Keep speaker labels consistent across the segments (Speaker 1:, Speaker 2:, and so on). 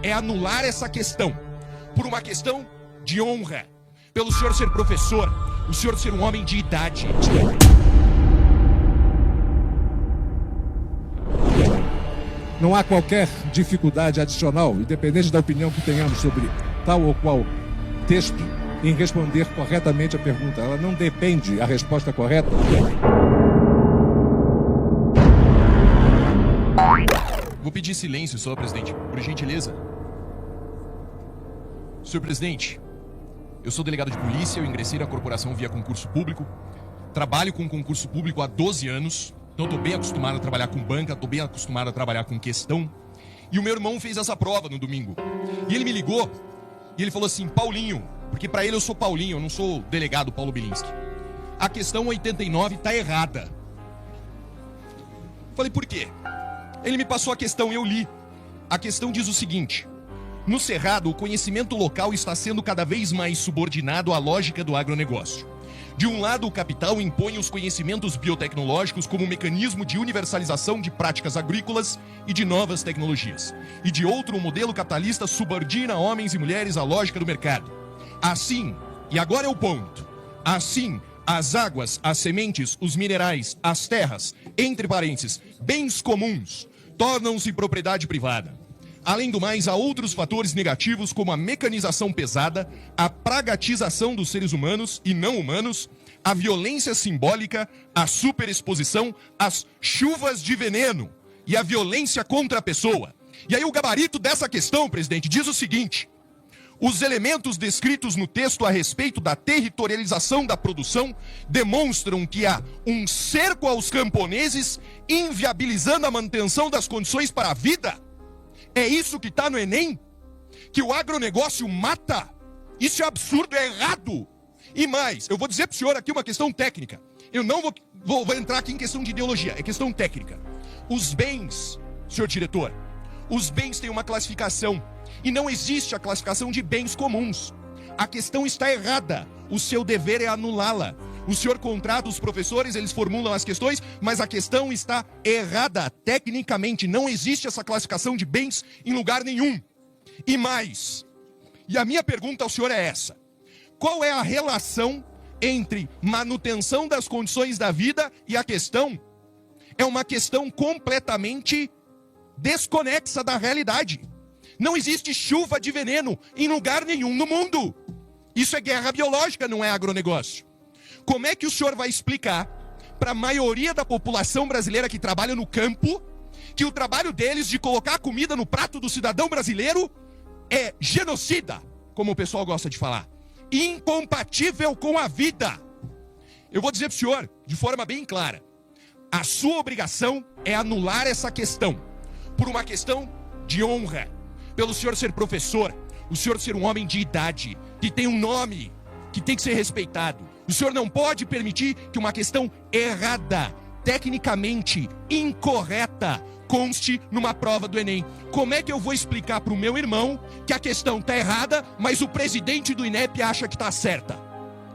Speaker 1: é anular essa questão, por uma questão de honra, pelo senhor ser professor, o senhor ser um homem de idade.
Speaker 2: Não há qualquer dificuldade adicional, independente da opinião que tenhamos sobre tal ou qual texto, em responder corretamente a pergunta. Ela não depende, a resposta correta.
Speaker 1: Vou pedir silêncio só, presidente, por gentileza. Senhor presidente, eu sou delegado de polícia, eu ingressei na corporação via concurso público, trabalho com concurso público há 12 anos, então estou bem acostumado a trabalhar com banca, estou bem acostumado a trabalhar com questão. E o meu irmão fez essa prova no domingo. E ele me ligou e ele falou assim: Paulinho, porque para ele eu sou Paulinho, eu não sou o delegado Paulo Bilinski. A questão 89 está errada. Falei, por quê? Ele me passou a questão e eu li. A questão diz o seguinte: no Cerrado, o conhecimento local está sendo cada vez mais subordinado à lógica do agronegócio. De um lado, o capital impõe os conhecimentos biotecnológicos como mecanismo de universalização de práticas agrícolas e de novas tecnologias. E de outro, o modelo capitalista subordina homens e mulheres à lógica do mercado. Assim, e agora é o ponto, assim, as águas, as sementes, os minerais, as terras, entre parênteses, bens comuns, tornam-se propriedade privada. Além do mais, há outros fatores negativos como a mecanização pesada, a pragatização dos seres humanos e não humanos, a violência simbólica, a superexposição, as chuvas de veneno e a violência contra a pessoa. E aí o gabarito dessa questão, presidente, diz o seguinte: os elementos descritos no texto a respeito da territorialização da produção demonstram que há um cerco aos camponeses, inviabilizando a manutenção das condições para a vida. É isso que está no Enem? Que o agronegócio mata? Isso é absurdo, é errado. E mais, eu vou dizer para o senhor aqui uma questão técnica. Eu não vou entrar aqui em questão de ideologia, é questão técnica. Os bens, senhor diretor, os bens têm uma classificação. E não existe a classificação de bens comuns. A questão está errada. O seu dever é anulá-la. O senhor contrata os professores, eles formulam as questões, mas a questão está errada. Tecnicamente, não existe essa classificação de bens em lugar nenhum. E mais, e a minha pergunta ao senhor é essa: qual é a relação entre manutenção das condições da vida e a questão? É uma questão completamente desconexa da realidade. Não existe chuva de veneno em lugar nenhum no mundo. Isso é guerra biológica, não é agronegócio. Como é que o senhor vai explicar para a maioria da população brasileira que trabalha no campo que o trabalho deles de colocar comida no prato do cidadão brasileiro é genocida, como o pessoal gosta de falar, incompatível com a vida? Eu vou dizer para o senhor de forma bem clara: a sua obrigação é anular essa questão, por uma questão de honra, pelo senhor ser professor, o senhor ser um homem de idade, que tem um nome, que tem que ser respeitado. O senhor não pode permitir que uma questão errada, tecnicamente incorreta, conste numa prova do Enem. Como é que eu vou explicar para o meu irmão que a questão está errada, mas o presidente do INEP acha que está certa?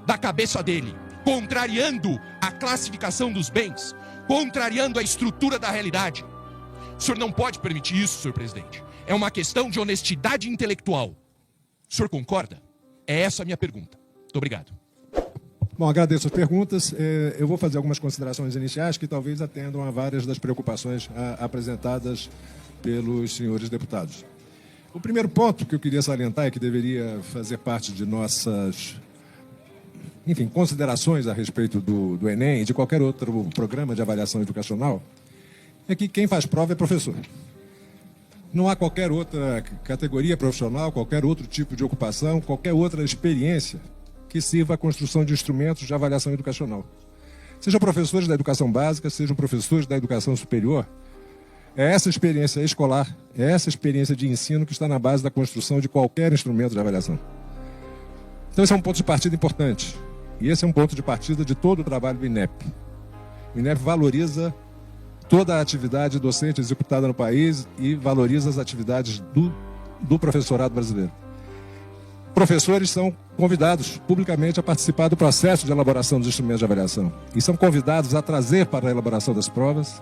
Speaker 1: Da cabeça dele, contrariando a classificação dos bens, contrariando a estrutura da realidade. O senhor não pode permitir isso, senhor presidente. É uma questão de honestidade intelectual. O senhor concorda? É essa a minha pergunta. Muito obrigado.
Speaker 2: Bom, agradeço as perguntas. Eu vou fazer algumas considerações iniciais que talvez atendam a várias das preocupações apresentadas pelos senhores deputados. O primeiro ponto que eu queria salientar e que deveria fazer parte de nossas, considerações a respeito do Enem e de qualquer outro programa de avaliação educacional é que quem faz prova é professor. Não há qualquer outra categoria profissional, qualquer outro tipo de ocupação, qualquer outra experiência que sirva à construção de instrumentos de avaliação educacional. Sejam professores da educação básica, sejam professores da educação superior, é essa experiência escolar, é essa experiência de ensino que está na base da construção de qualquer instrumento de avaliação. Então esse é um ponto de partida importante. E esse é um ponto de partida de todo o trabalho do INEP. O INEP valoriza toda a atividade docente executada no país e valoriza as atividades do professorado brasileiro. Professores são convidados publicamente a participar do processo de elaboração dos instrumentos de avaliação e são convidados a trazer para a elaboração das provas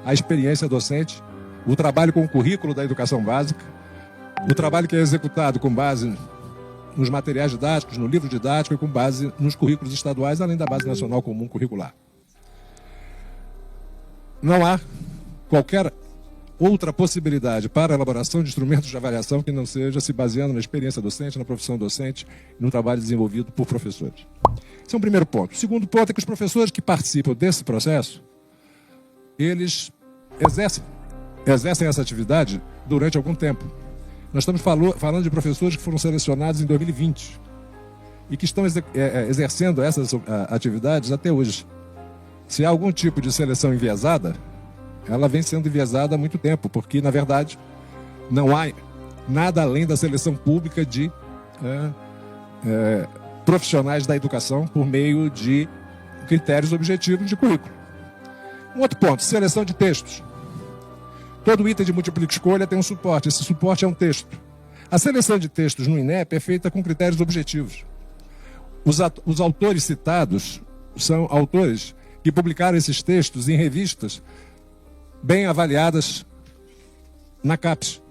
Speaker 2: a experiência docente, o trabalho com o currículo da educação básica, o trabalho que é executado com base nos materiais didáticos, no livro didático e com base nos currículos estaduais, além da Base Nacional Comum Curricular. Não há qualquer outra possibilidade para a elaboração de instrumentos de avaliação que não seja se baseando na experiência docente, na profissão docente e no trabalho desenvolvido por professores. Esse é um primeiro ponto. O segundo ponto é que os professores que participam desse processo, eles exercem essa atividade durante algum tempo. Nós estamos falando de professores que foram selecionados em 2020 e que estão exercendo essas atividades até hoje. Se há algum tipo de seleção enviesada, ela vem sendo enviesada há muito tempo, porque, na verdade, não há nada além da seleção pública de profissionais da educação por meio de critérios objetivos de currículo. Um outro ponto, seleção de textos. Todo item de múltipla escolha tem um suporte. Esse suporte é um texto. A seleção de textos no INEP é feita com critérios objetivos. Os autores citados são autores que publicaram esses textos em revistas bem avaliadas na CAPES.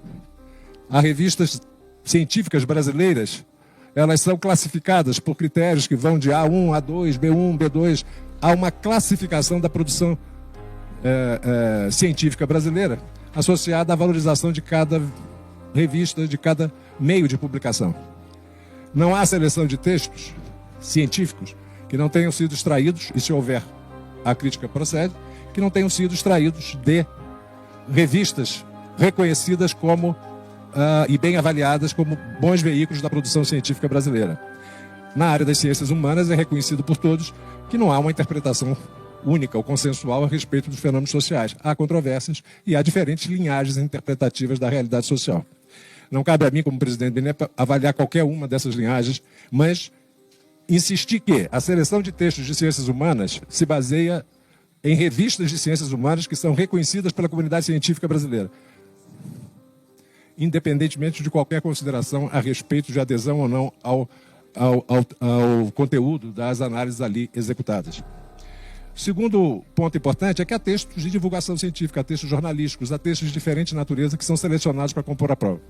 Speaker 2: As revistas científicas brasileiras, elas são classificadas por critérios que vão de A1, A2, B1, B2. Há uma classificação da produção científica brasileira associada à valorização de cada revista, de cada meio de publicação. Não há seleção de textos científicos que não tenham sido extraídos, e se houver, a crítica procede, que não tenham sido extraídos de revistas reconhecidas como e bem avaliadas como bons veículos da produção científica brasileira. Na área das ciências humanas é reconhecido por todos que não há uma interpretação única ou consensual a respeito dos fenômenos sociais. Há controvérsias e há diferentes linhagens interpretativas da realidade social. Não cabe a mim, como presidente do INEP, avaliar qualquer uma dessas linhagens, mas insistir que a seleção de textos de ciências humanas se baseia em revistas de ciências humanas que são reconhecidas pela comunidade científica brasileira, independentemente de qualquer consideração a respeito de adesão ou não ao conteúdo das análises ali executadas. O segundo ponto importante é que há textos de divulgação científica, há textos jornalísticos, há textos de diferente natureza que são selecionados para compor a prova.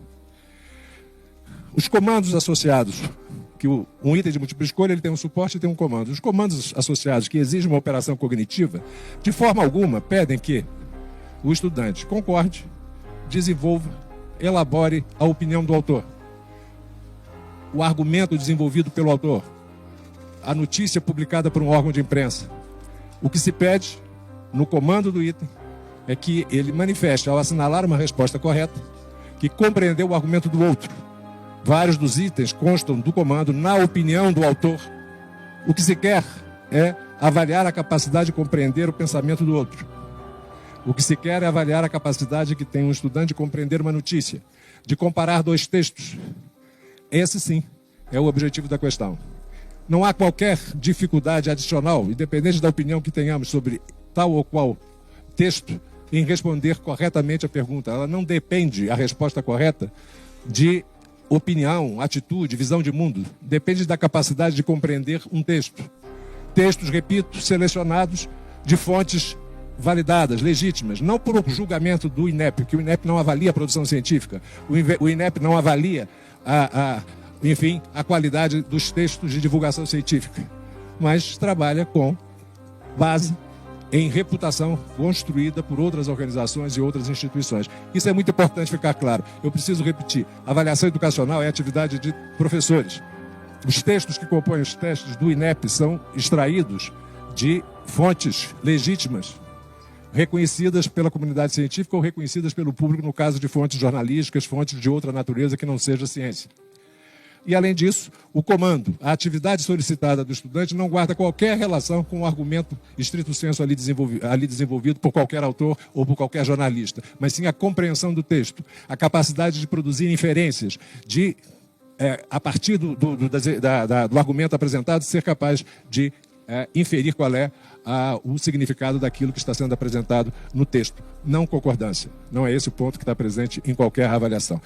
Speaker 2: Os comandos associados, que um item de múltipla escolha ele tem um suporte e tem um comando. Os comandos associados que exigem uma operação cognitiva, de forma alguma, pedem que o estudante concorde, desenvolva, elabore a opinião do autor, o argumento desenvolvido pelo autor, a notícia publicada por um órgão de imprensa. O que se pede no comando do item é que ele manifeste, ao assinalar uma resposta correta, que compreendeu o argumento do outro. Vários dos itens constam do comando na opinião do autor. O que se quer é avaliar a capacidade de compreender o pensamento do outro. O que se quer é avaliar a capacidade que tem um estudante de compreender uma notícia, de comparar dois textos. Esse, sim, é o objetivo da questão. Não há qualquer dificuldade adicional, independente da opinião que tenhamos sobre tal ou qual texto, em responder corretamente a pergunta. Ela não depende, a resposta correta, de opinião, atitude, visão de mundo. Depende da capacidade de compreender um texto. Textos, repito, selecionados de fontes validadas, legítimas, não por julgamento do INEP, que o INEP não avalia a produção científica, o INEP não avalia a qualidade dos textos de divulgação científica, mas trabalha com base em reputação construída por outras organizações e outras instituições. Isso é muito importante ficar claro. Eu preciso repetir, a avaliação educacional é atividade de professores. Os textos que compõem os testes do INEP são extraídos de fontes legítimas, reconhecidas pela comunidade científica ou reconhecidas pelo público, no caso de fontes jornalísticas, fontes de outra natureza que não seja ciência. E, além disso, o comando, a atividade solicitada do estudante não guarda qualquer relação com o argumento estrito sensu ali desenvolvido por qualquer autor ou por qualquer jornalista, mas sim a compreensão do texto, a capacidade de produzir inferências, de, a partir do argumento apresentado, ser capaz de inferir qual é o significado daquilo que está sendo apresentado no texto. Não concordância. Não é esse o ponto que está presente em qualquer avaliação.